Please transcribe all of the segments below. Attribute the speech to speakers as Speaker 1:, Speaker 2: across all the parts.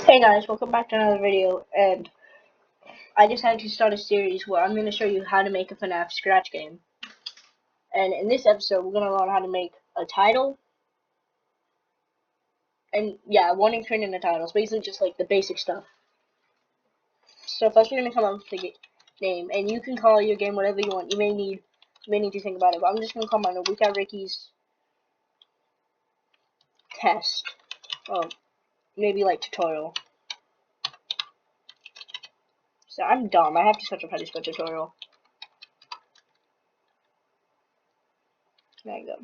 Speaker 1: Hey guys, welcome back to another video, and I decided to start a series where I'm going to show you how to make a FNaF Scratch game. And in this episode, we're going to learn how to make a title, and yeah, warning screen and a title. It's basically just like the basic stuff. So first we're going to come up with the name, and you can call your game whatever you want. You may need to think about it, but I'm just going to call mine We Got Ricky's Test. Oh, maybe like tutorial. So I'm dumb. I have to search up how to spell tutorial. There you go.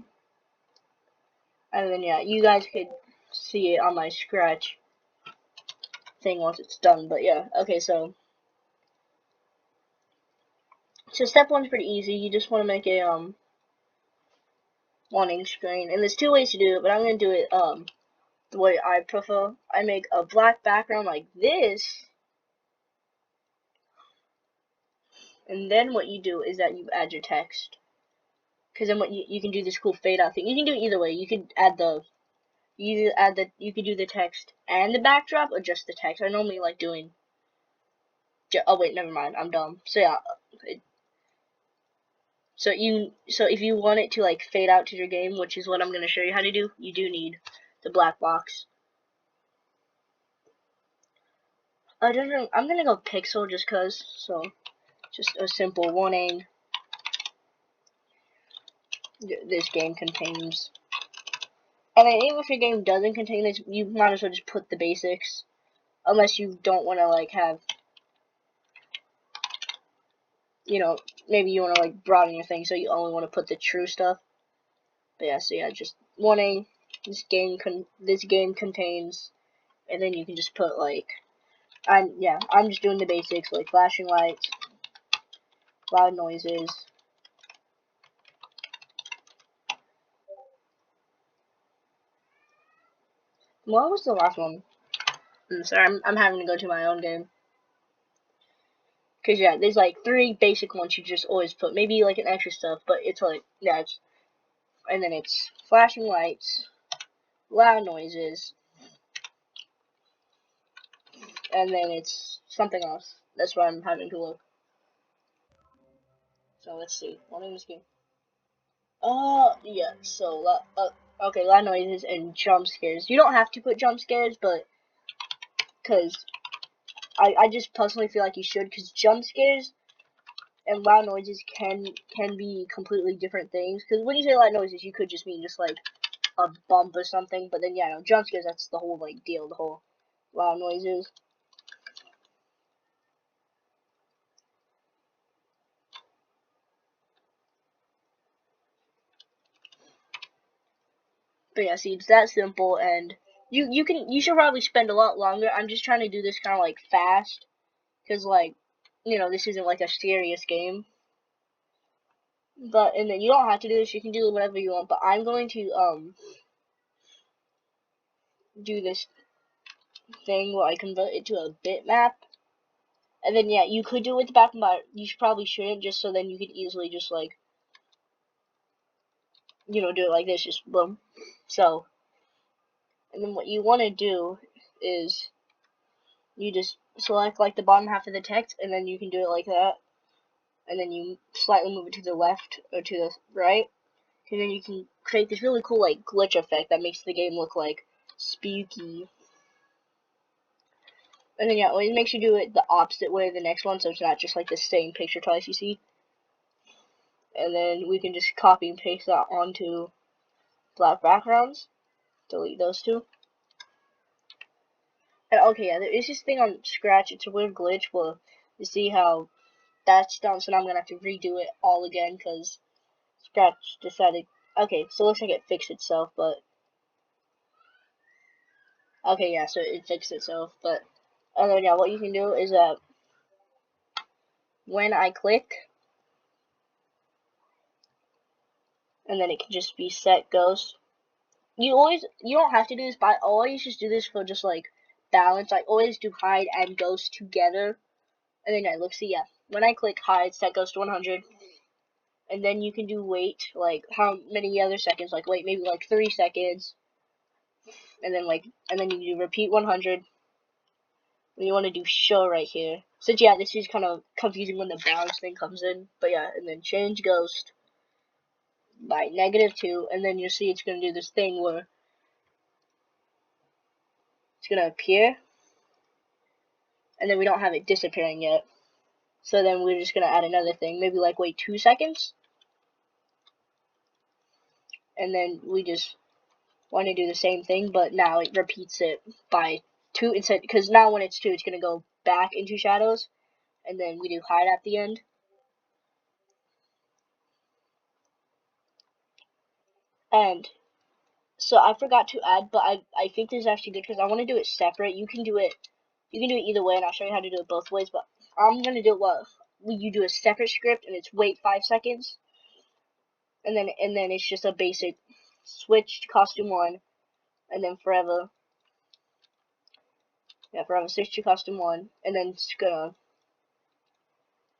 Speaker 1: And then yeah, you guys could see it on my Scratch thing once it's done. But yeah, okay, so step one's pretty easy. You just want to make a warning screen, and there's two ways to do it, but I'm gonna do it the way I prefer. I make a black background like this, and then what you do is that you add your text. Because then what you can do this cool fade out thing. You can do it either way. You could add the you could do the text and the backdrop, or just the text. I normally like doing. Oh wait, never mind. I'm dumb. So yeah, so if you want it to like fade out to your game, which is what I'm gonna show you how to do, you do need the black box. I'm gonna go pixel just cause. So just a simple warning. This game contains. And then even if your game doesn't contain this, you might as well just put the basics, unless you don't want to like have. Maybe you want to like broaden your thing, so you only want to put the true stuff. But yeah, so yeah, just warning. This game contains, and then you can just put like. I'm just doing the basics like flashing lights, loud noises. What was the last one? Sorry, I'm having to go to my own game. Cause yeah, there's like three basic ones you just always put. Maybe like an extra stuff, but it's like and then it's flashing lights, loud noises, and then it's something else. That's why I'm having to look. So let's see. What name is this game? Yeah. So okay, loud noises and jump scares. You don't have to put jump scares, but cause I just personally feel like you should, cause jump scares and loud noises can be completely different things. Because when you say loud noises, you could just mean just like a bump or something. But then yeah, no, jump scares, that's the whole like deal, the whole loud noises. But yeah, see, it's that simple, and you should probably spend a lot longer. I'm just trying to do this kind of like fast, because like this isn't like a serious game. But and then you don't have to do this. You can do whatever you want. But I'm going to do this thing where I convert it to a bitmap. And then yeah, you could do it with the back, but you probably shouldn't, just so then you could easily just like do it like this, just boom. So, and then what you want to do is you just select like the bottom half of the text, and then you can do it like that, and then you slightly move it to the left or to the right, and then you can create this really cool like glitch effect that makes the game look like spooky. And then yeah, always make sure you do it the opposite way of the next one, so it's not just like the same picture twice, you see. And then we can just copy and paste that onto black backgrounds. Delete those two. And okay, yeah, there is this thing on Scratch. It's a weird glitch where you see how that's done. So now I'm gonna have to redo it all again because Scratch decided. Okay, so it looks like it fixed itself, but okay, yeah, so it fixed itself. But and then yeah, what you can do is that when I click, and then it can just be set ghost. You don't have to do this, but I always just do this for just like balance. I always do hide and ghost together. And then I look, see, yeah, when I click hide, set goes to 100. And then you can do wait, like how many other seconds, like wait, maybe like 3 seconds. And then you do repeat 100. And you want to do show right here. So yeah, this is kind of confusing when the balance thing comes in. But yeah, and then change ghost by -2, and then you'll see it's going to do this thing where it's going to appear, and then we don't have it disappearing yet. So then we're just going to add another thing, maybe like wait 2 seconds, and then we just want to do the same thing, but now it repeats it by 2 instead, because now when it's 2, it's going to go back into shadows, and then we do hide at the end. And so I forgot to add, but I think this is actually good because I want to do it separate. You can do it either way, and I'll show you how to do it both ways, but I'm going to do it while you do a separate script, and it's wait 5 seconds, and then it's just a basic switch to costume 1, and then forever switch to costume 1, and then it's gonna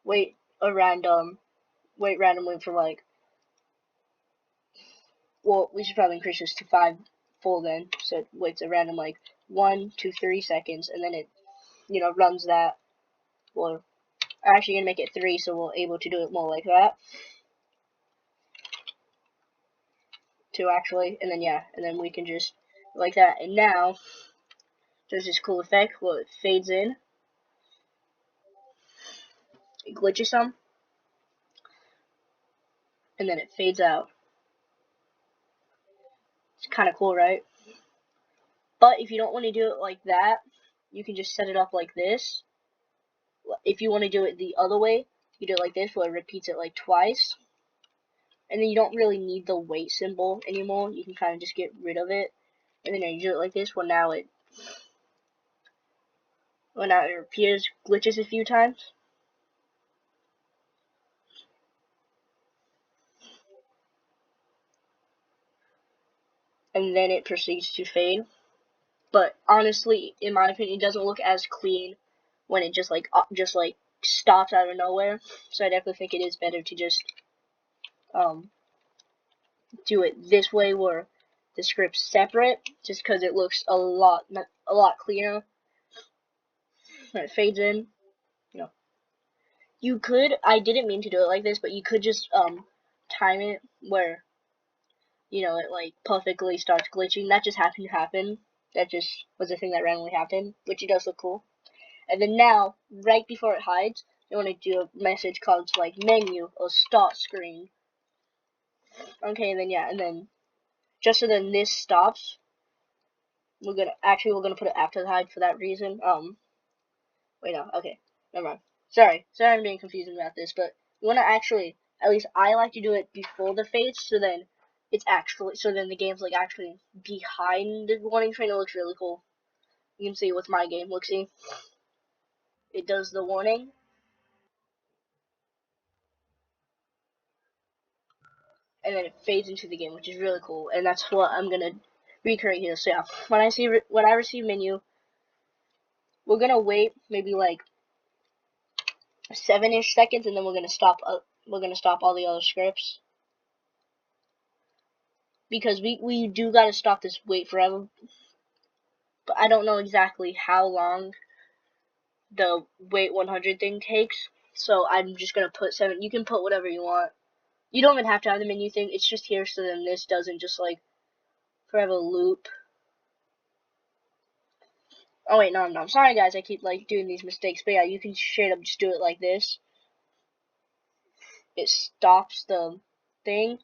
Speaker 1: wait randomly for like, well, we should probably increase this to 5 full then, so it waits a random like 1 to 3 seconds, and then it runs that. Well, I'm actually gonna make it 3, so we're able to do it more like that. 2 actually, and then yeah, and then we can just like that. And now there's this cool effect where it fades in, it glitches some, and then it fades out. It's kind of cool, right? But if you don't want to do it like that, you can just set it up like this. If you want to do it the other way, you do it like this, where it repeats it like twice. And then you don't really need the wait symbol anymore. You can kind of just get rid of it. And then you do it like this, now it appears, glitches a few times. And then it proceeds to fade. But honestly, in my opinion, it doesn't look as clean when it just like stops out of nowhere. So I definitely think it is better to just do it this way, where the script's separate, just because it looks a lot cleaner when it fades in. You could, I didn't mean to do it like this, but you could just time it where it like perfectly starts glitching. That just happened to happen. That just was a thing that randomly happened, which it does look cool. And then now, right before it hides, you want to do a message called like menu or start screen. Okay, and then yeah, and then just so then this stops, we're gonna put it after the hide for that reason. Wait, no, okay, never mind. Sorry I'm being confusing about this, but you want to actually, at least I like to do it before the fades, so then the game's like actually behind the warning train. It looks really cool. You can see with my game, look, see, it does the warning, and then it fades into the game, which is really cool, and that's what I'm gonna recreate here. So yeah, when I receive menu, we're gonna wait maybe like 7-ish seconds, and then we're gonna stop all the other scripts, because we do gotta stop this wait forever. But I don't know exactly how long the wait 100 thing takes, so I'm just gonna put 7. You can put whatever you want. You don't even have to have the menu thing. It's just here so then this doesn't just like forever loop. Oh wait, no, I'm sorry guys, I keep like doing these mistakes, but yeah, you can straight up just do it like this. It stops the thing,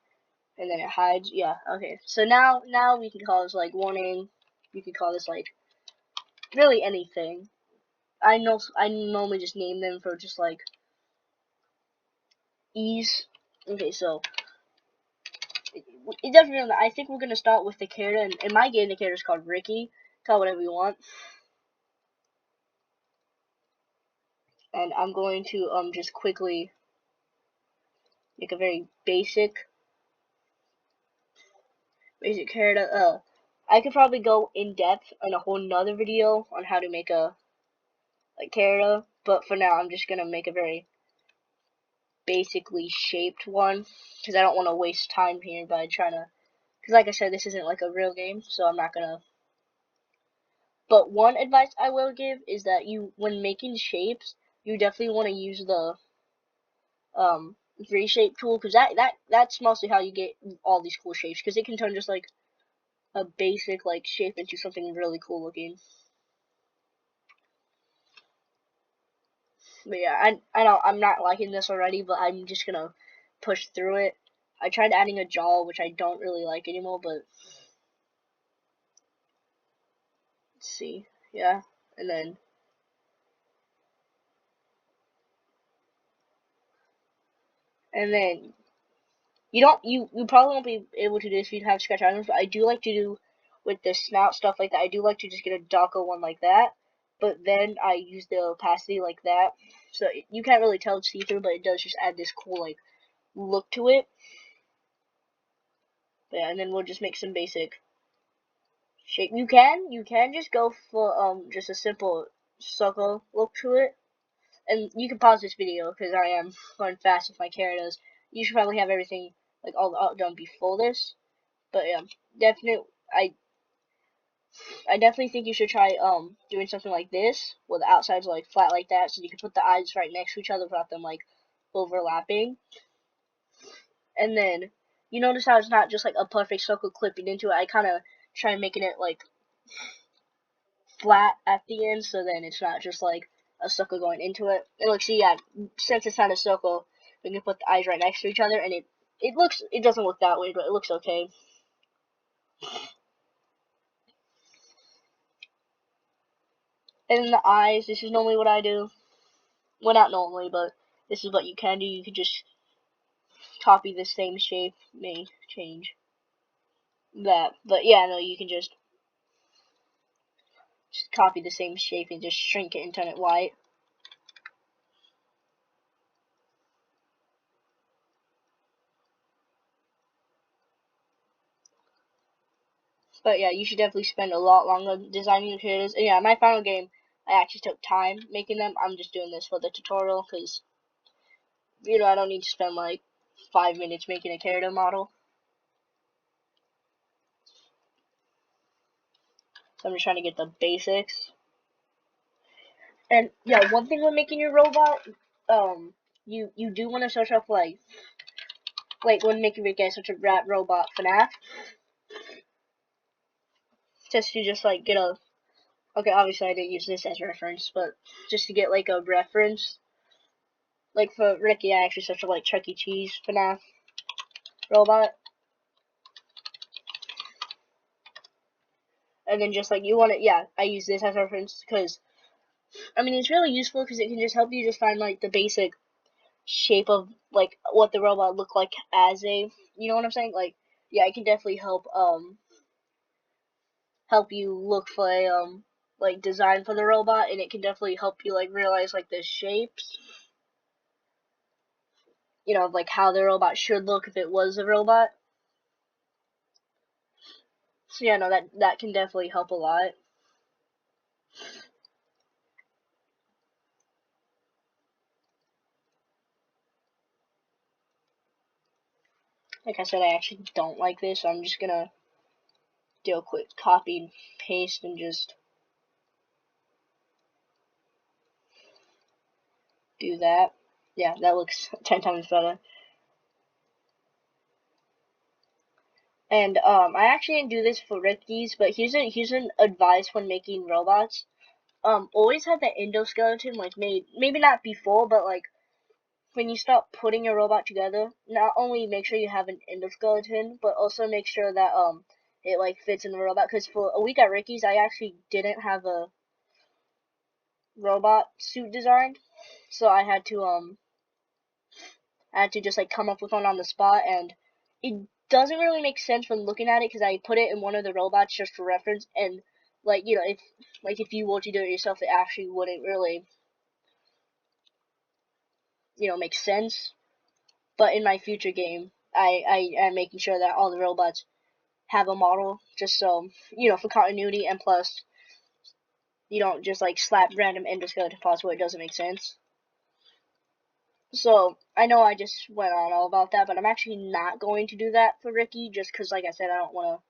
Speaker 1: and then it hides. Yeah, okay. So now we can call this like warning. You can call this like really anything. I normally just name them for just like ease. Okay, so it doesn't really. I think we're gonna start with the character, and in my game the character is called Ricky. Call whatever you want. And I'm going to just quickly make a very basic character. I could probably go in depth in a whole nother video on how to make a character, but for now I'm just gonna make a very basically shaped one, because I don't want to waste time here by trying to, because like I said, this isn't like a real game, so I'm not gonna. But one advice I will give is that when making shapes, you definitely want to use the 3 shape tool, because that's mostly how you get all these cool shapes, because it can turn just like a basic like shape into something really cool looking. But yeah, I know I'm not liking this already, but I'm just gonna push through it. I tried adding a jaw, which I don't really like anymore, but let's see. Yeah, and then you probably won't be able to do this if you have Scratch items, but I do like to do with the snout stuff like that. I do like to just get a darker one like that, but then I use the opacity like that, so you can't really tell it's see-through, but it does just add this cool like look to it. But yeah, and then we'll just make some basic shape. You can just go for just a simple circle look to it, and you can pause this video because I am going fast with my characters. You should probably have everything like all the art done before this. But yeah, definitely, I definitely think you should try doing something like this, where the outside's like flat like that, so you can put the eyes right next to each other without them like overlapping. And then you notice how it's not just like a perfect circle clipping into it. I kind of try making it like flat at the end, so then it's not just like a circle going into it. And look, see, yeah, since it's not a circle, we can put the eyes right next to each other, and it doesn't look that way, but it looks okay. And the eyes, this is normally what I do. Well, not normally, but this is what you can do. You can just copy the same shape, may change that. But yeah, no, you can just copy the same shape and just shrink it and turn it white. But yeah, you should definitely spend a lot longer designing your characters. And yeah, my final game, I actually took time making them. I'm just doing this for the tutorial because, I don't need to spend like 5 minutes making a character model. So I'm just trying to get the basics. And yeah, one thing when making your robot, you do want to search up like when making your game such a rat robot FNaF, just like get a. Okay, obviously I didn't use this as reference, but just to get like a reference. Like for Ricky, I actually searched up like Chuck E. Cheese FNaF robot. And then just like you want it, yeah, I use this as reference because I mean it's really useful because it can just help you just find like the basic shape of like what the robot look like as a, you know what I'm saying? Like yeah, it can definitely help you look for a like design for the robot, and it can definitely help you like realize like the shapes, of like how the robot should look if it was a robot. So yeah, no, that can definitely help a lot. Like I said, I actually don't like this, so I'm just gonna do a quick copy and paste and just do that. Yeah, that looks 10 times better. And I actually didn't do this for Ricky's, but here's an advice when making robots. Always have the endoskeleton like made, maybe not before, but like when you start putting your robot together, not only make sure you have an endoskeleton, but also make sure that it like fits in the robot. Because for a week at Ricky's, I actually didn't have a robot suit designed, so I had to just like come up with one on the spot, and it doesn't really make sense when looking at it because I put it in one of the robots just for reference, and like if you were to do it yourself, it actually wouldn't really make sense. But in my future game, I am making sure that all the robots have a model, just so for continuity, and plus you don't just like slap random endoskeleton parts where it doesn't make sense. So, I know I just went on all about that, but I'm actually not going to do that for Ricky, just because, like I said, I don't want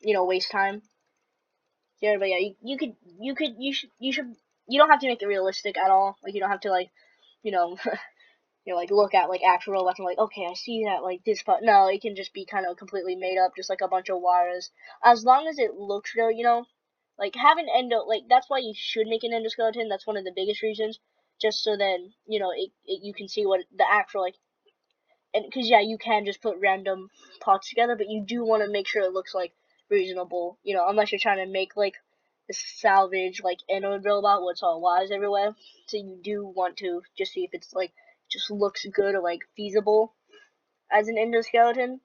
Speaker 1: to, waste time. Yeah, but yeah, you don't have to make it realistic at all. Like, you don't have to, like, you know, like, look at, like, actual robots and, like, okay, I see that, like, this part. No, it can just be kind of completely made up, just, like, a bunch of wires. As long as it looks real, like, have an like, that's why you should make an endoskeleton. That's one of the biggest reasons. Just so then, you can see what the actual, like, and because yeah, you can just put random parts together, but you do want to make sure it looks like reasonable. Unless you're trying to make like a salvage like Android robot where it's all wires everywhere. So you do want to just see if it's like just looks good or like feasible as an endoskeleton.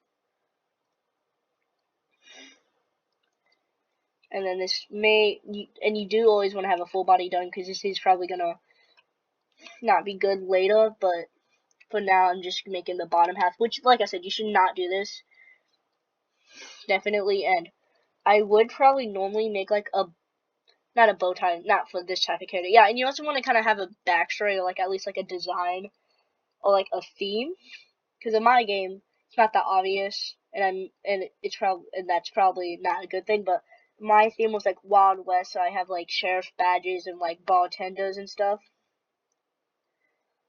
Speaker 1: And then and you do always want to have a full body done because this is probably gonna not be good later. But for now, I'm just making the bottom half, which, like I said, you should not do this. Definitely, and I would probably normally make like not a bow tie, not for this type of character. Yeah, and you also want to kind of have a backstory or like at least like a design or like a theme, because in my game it's not that obvious, and that's probably not a good thing. But my theme was like Wild West, so I have like sheriff badges and like bartenders and stuff.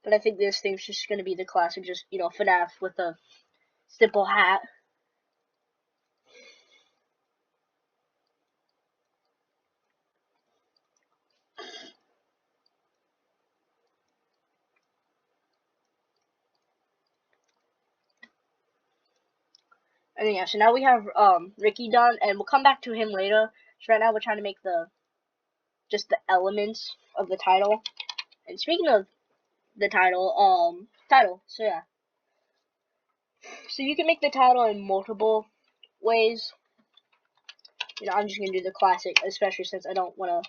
Speaker 1: But I think this theme's just gonna be the classic, just FNaF with a simple hat. And then, yeah, so now we have Ricky done, and we'll come back to him later. So right now we're trying to make just the elements of the title. And speaking of the title, so yeah. So you can make the title in multiple ways. I'm just gonna do the classic, especially since I don't wanna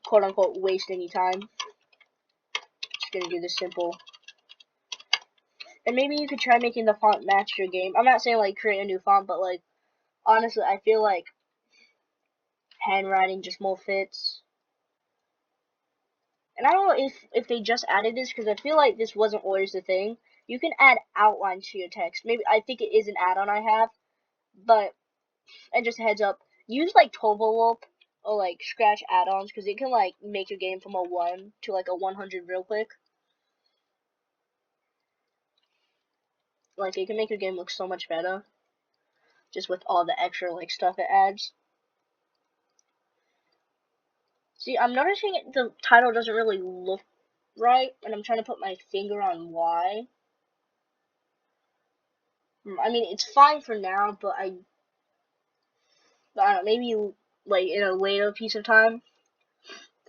Speaker 1: quote unquote waste any time. Just gonna do the simple. And maybe you could try making the font match your game. I'm not saying like create a new font, but like honestly I feel like handwriting just more fits. And I don't know if they just added this, because I feel like this wasn't always the thing. You can add outlines to your text. Maybe I think it is an add-on I have, but and just a heads up, use like Tovolop or like Scratch add-ons, because it can like make your game from a 1 to like a 100 real quick. Like, it can make your game look so much better just with all the extra like stuff it adds. See, I'm noticing the title doesn't really look right, and I'm trying to put my finger on why. I mean, it's fine for now, but I don't know, maybe like in a later piece of time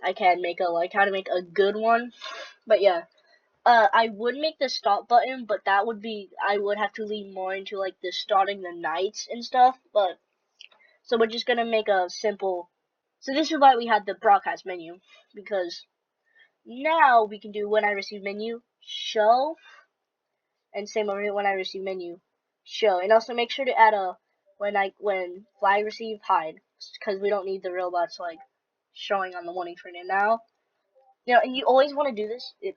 Speaker 1: I can make a like how to make a good one. But yeah, I would make the stop button, but that would be, I would have to lean more into like the starting the nights and stuff. But so we're just gonna make a simple. So this is why we had the broadcast menu, because now we can do when I receive menu show, and same over here, when I receive menu show, and also make sure to add a when flag receive hide, because we don't need the robots like showing on the warning screen. And now, and you always want to do this. It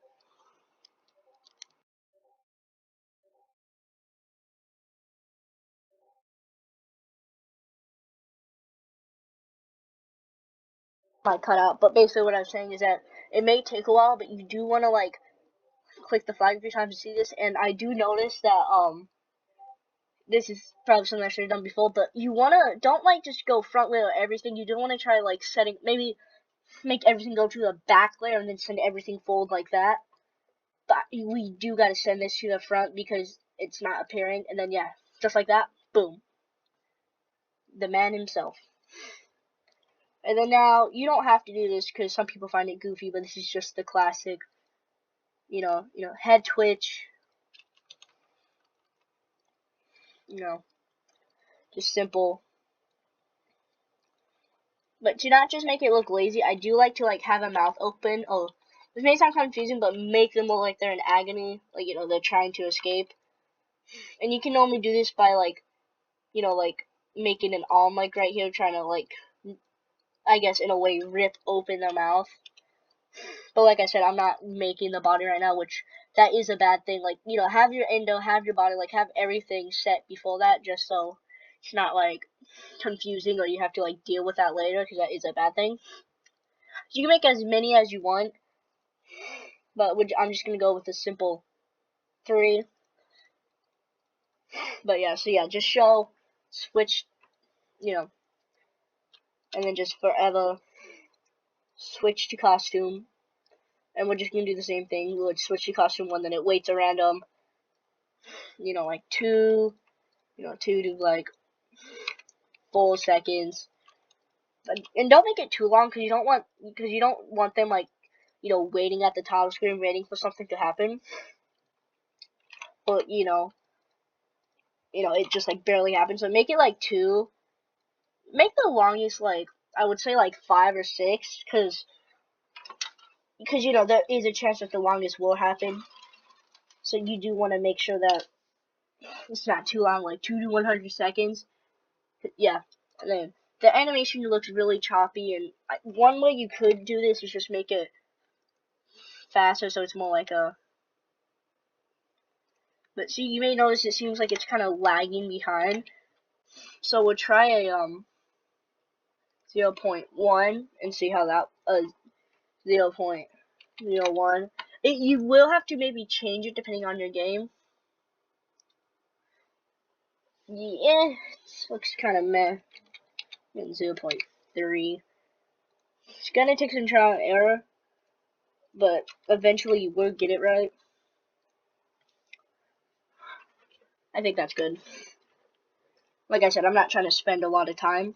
Speaker 1: might cut out, but basically what I'm saying is that it may take a while, but you do want to like click the flag a few times to see this. And I do notice that this is probably something I should have done before, but you wanna don't like just go front layer everything. You do want to try like setting, maybe make everything go to the back layer and then send everything forward like that. But we do gotta send this to the front because it's not appearing. And then yeah, just like that, boom, the man himself. And then now you don't have to do this because some people find it goofy, but this is just the classic, head twitch, just simple. But to not just make it look lazy, I do like to like have a mouth open. Oh, this may sound confusing, but make them look like they're in agony, like they're trying to escape. And you can only do this by like, like making an arm like right here, trying to like, I guess in a way, rip open the mouth. But like I said, I'm not making the body right now, which that is a bad thing. Like, have your endo, have your body, like have everything set before that, just so it's not like confusing or you have to like deal with that later, because that is a bad thing. So you can make as many as you want, but I'm just gonna go with a simple 3. But yeah, so yeah, just show, switch, you know, and then just forever switch to costume, and we're just gonna do the same thing. We'll switch to costume 1, then it waits a random, like 2, 2 to like 4 seconds. And don't make it too long, because you don't want them like, waiting at the title screen, waiting for something to happen. But it just like barely happens. So make it like 2. Make the longest like, I would say like 5 or 6, because there is a chance that the longest will happen. So you do want to make sure that it's not too long, like 2 to 100 seconds. Yeah, and then the animation looks really choppy, and one way you could do this is just make it faster, so it's more like a. But see, you may notice it seems like it's kind of lagging behind. So we'll try a 0.1 and see how that 0.01. You will have to maybe change it depending on your game. Yeah, this looks kind of meh. 0.3. It's gonna take some trial and error, but eventually you will get it right. I think that's good. Like I said, I'm not trying to spend a lot of time.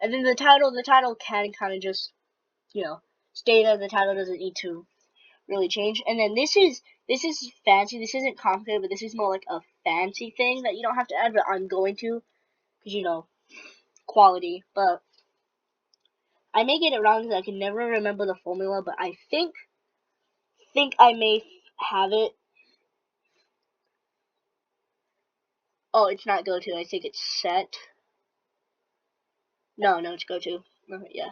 Speaker 1: And then the title can kind of just, stay there. The title doesn't need to really change. And then this is fancy. This isn't complicated, but this is more like a fancy thing that you don't have to add, but I'm going to, because quality. But I may get it wrong because I can never remember the formula. But I think I may have it. Oh, it's not go to. I think it's set. No, it's go to. Yeah.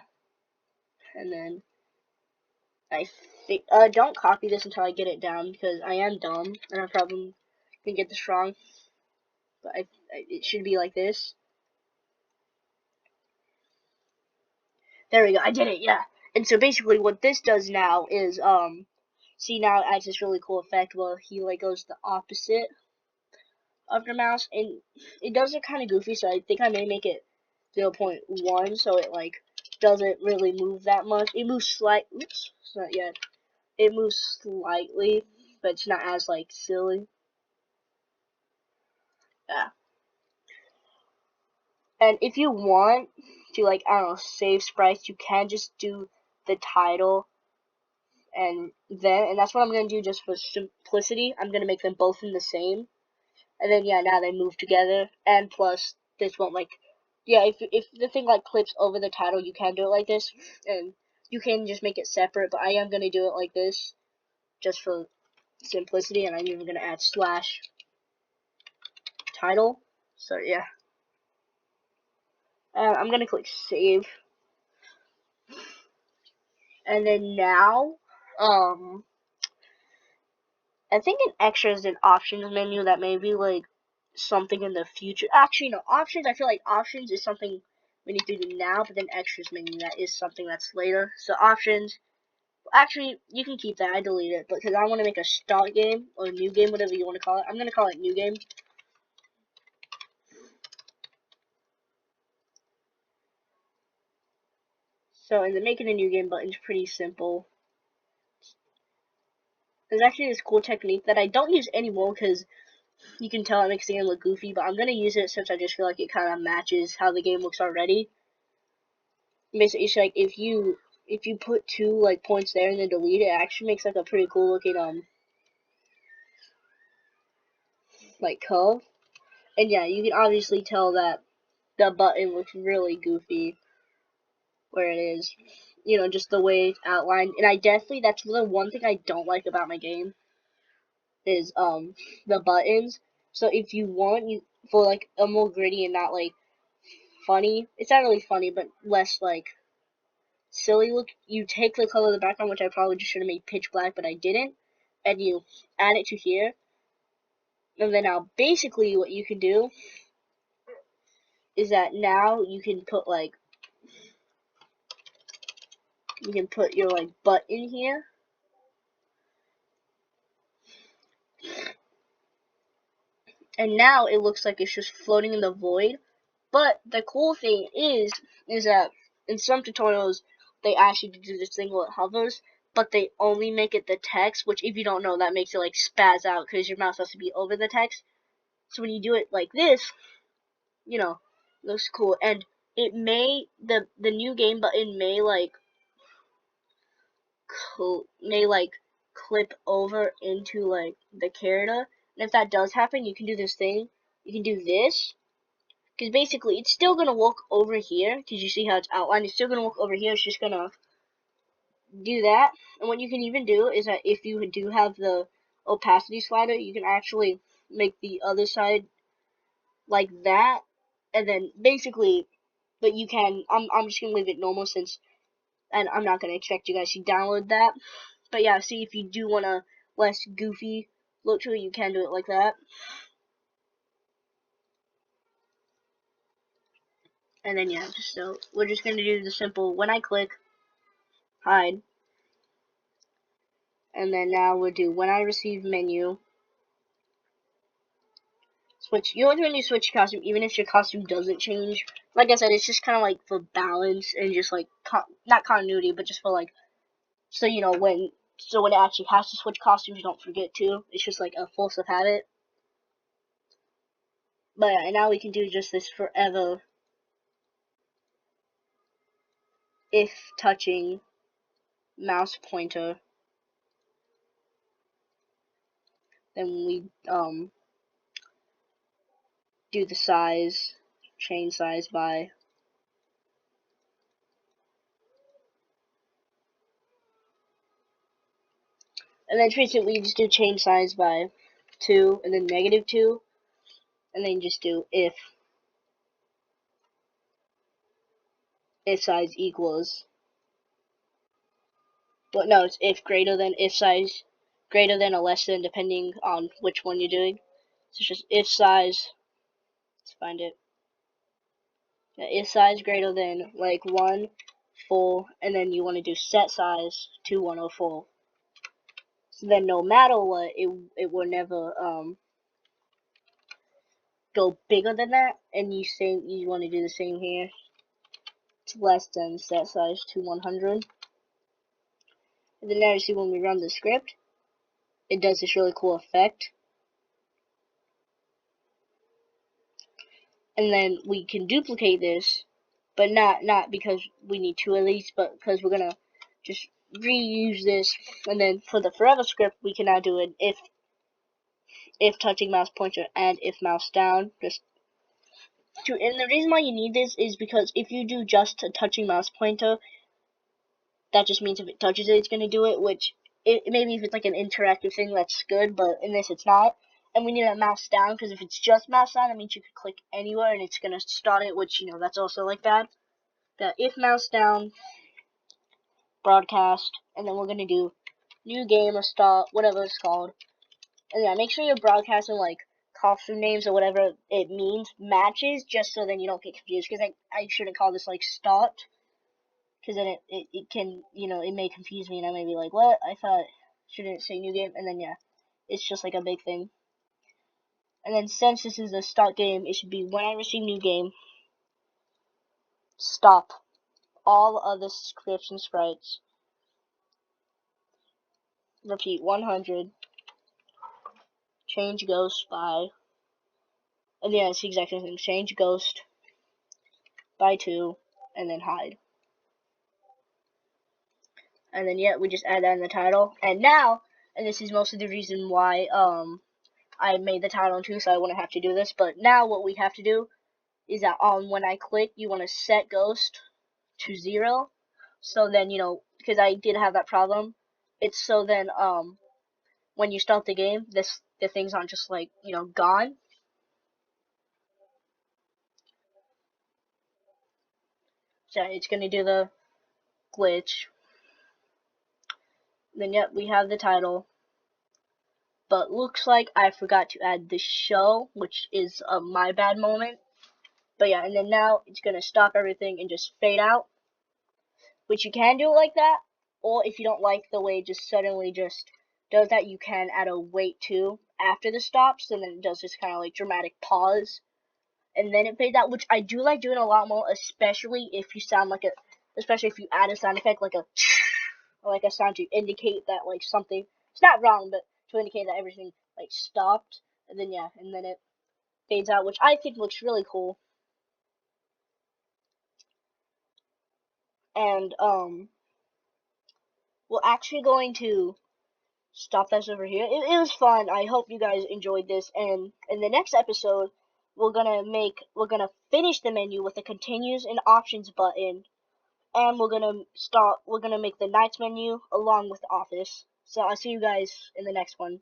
Speaker 1: And then I think don't copy this until I get it down, because I am dumb and I probably can get this wrong. But it should be like this. There we go. I did it. Yeah. And so basically, what this does now is see, now it adds this really cool effect where he like goes the opposite of the mouse, and it does it kind of goofy. So I think I may make it 0.1, so it like doesn't really move that much. It moves slightly. Oops, it's not yet. It moves slightly, but it's not as like silly. Yeah. And if you want to, like, I don't know, save sprites, you can just do the title and that's what I'm going to do just for simplicity. I'm going to make them both in the same. And then, yeah, now they move together. And plus, this won't, like, yeah, if the thing, like, clips over the title, you can do it like this. And you can just make it separate, but I am going to do it like this just for simplicity. And I'm even going to add slash title. So, yeah. I'm going to click save. And then now, I think in extras and options menu that may be like something in the future. Actually, no, options. I feel like options is something we need to do now, but then extras menu, that is something that's later. So options. Actually, you can keep that. I delete it because I want to make a start game or a new game, whatever you want to call it. I'm gonna call it new game. So, and the making a new game button is pretty simple. There's actually this cool technique that I don't use anymore because you can tell it makes the game look goofy, but I'm gonna use it since I just feel like it kind of matches how the game looks already. Basically, it's like if you put 2 like points there and then delete it, it actually makes like a pretty cool looking like curve. And yeah, you can obviously tell that the button looks really goofy where it is. Just the way it's outlined. And I definitely, that's the one thing I don't like about my game is the buttons. So if you want for like a more gritty and not like funny, it's not really funny, but less like silly look, you take the color of the background, which I probably just should have made pitch black, but I didn't, and you add it to here. And then now basically what you can do is that now you can put like, you can put your like butt in here. And now it looks like it's just floating in the void. But the cool thing is that in some tutorials, they ask you to do this thing where it hovers, but they only make it the text, which if you don't know, that makes it like spaz out because your mouse has to be over the text. So when you do it like this, you know, it looks cool. And it may, the new game button may like, clip over into like the character. And if that does happen, you can do this thing. You can do this. Because basically, it's still going to look over here. Because you see how it's outlined. It's still going to look over here. It's just going to do that. And what you can even do is that if you do have the opacity slider, you can actually make the other side like that. And then basically, but you can, I'm just going to leave it normal since, and I'm not going to expect you guys to download that. But yeah, see, if you do want a less goofy look to it, you can do it like that. And then yeah, so we're just going to do the simple, when I click, hide. And then now we'll do when I receive menu, switch. You always when you switch costume, even if your costume doesn't change. Like I said, it's just kind of like for balance and just like not continuity, but just for like, so you know when it actually has to switch costumes, you don't forget to. It's just like a force of habit. But yeah, and now we can do just this forever if touching mouse pointer. Then we do the size, change size by, and then basically we just do change size by 2 and then -2, and then just do if size equals, but no, it's if size greater than or less than, depending on which one you're doing. So it's just if size, let's find it. Yeah, if size greater than like 1, 4, and then you want to do set size to 104. So then no matter what, it will never go bigger than that, and you want to do the same here. It's less than set size to 100. And then now you see when we run the script, it does this really cool effect. And then we can duplicate this, but not because we need 2 of these, but because we're gonna just reuse this. And then for the forever script, we can now do an if touching mouse pointer and if mouse down. And the reason why you need this is because if you do just a touching mouse pointer, that just means if it touches it, it's gonna do it. Which maybe if it's like an interactive thing, that's good, but in this it's not. And we need a mouse down, because if it's just mouse down, that means you can click anywhere and it's gonna start it, which, you know, that's also like bad. The if mouse down, broadcast, and then we're gonna do new game or start, whatever it's called. And yeah, make sure you're broadcasting like costume names or whatever it means matches, just so then you don't get confused, because I shouldn't call this like start, because then it can, you know, it may confuse me and I may be like, what? I thought shouldn't say new game, and then yeah, it's just like a big thing. And then since this is a start game, it should be when I receive new game, stop all other scripts and sprites, repeat 100, change ghost by, and yeah, it's the exact same thing, change ghost by 2, and then hide. And then yeah, we just add that in the title. And now, and this is mostly the reason why I made the title in 2, so I wouldn't have to do this. But now what we have to do is that when I click, you want to set ghost to 0. So then, you know, because I did have that problem, it's so then when you start the game, the things aren't just like, you know, gone. So it's gonna do the glitch. Then yep, we have the title. But looks like I forgot to add the show, which is my bad moment. But yeah, and then now it's gonna stop everything and just fade out, which you can do it like that, or if you don't like the way it just suddenly just does that, you can add a wait too after the stops, and then it does this kind of like dramatic pause, and then it fades out, which I do like doing a lot more, especially if you sound like especially if you add a sound effect like a or like a sound to indicate that like something, it's not wrong, but to indicate that everything like stopped, and then yeah, and then it fades out, which I think looks really cool. And we're actually going to stop this over here. It was fun. I hope you guys enjoyed this. And in the next episode, we're gonna finish the menu with the continues and options button, and we're gonna make the nights menu along with the office. So I'll see you guys in the next one.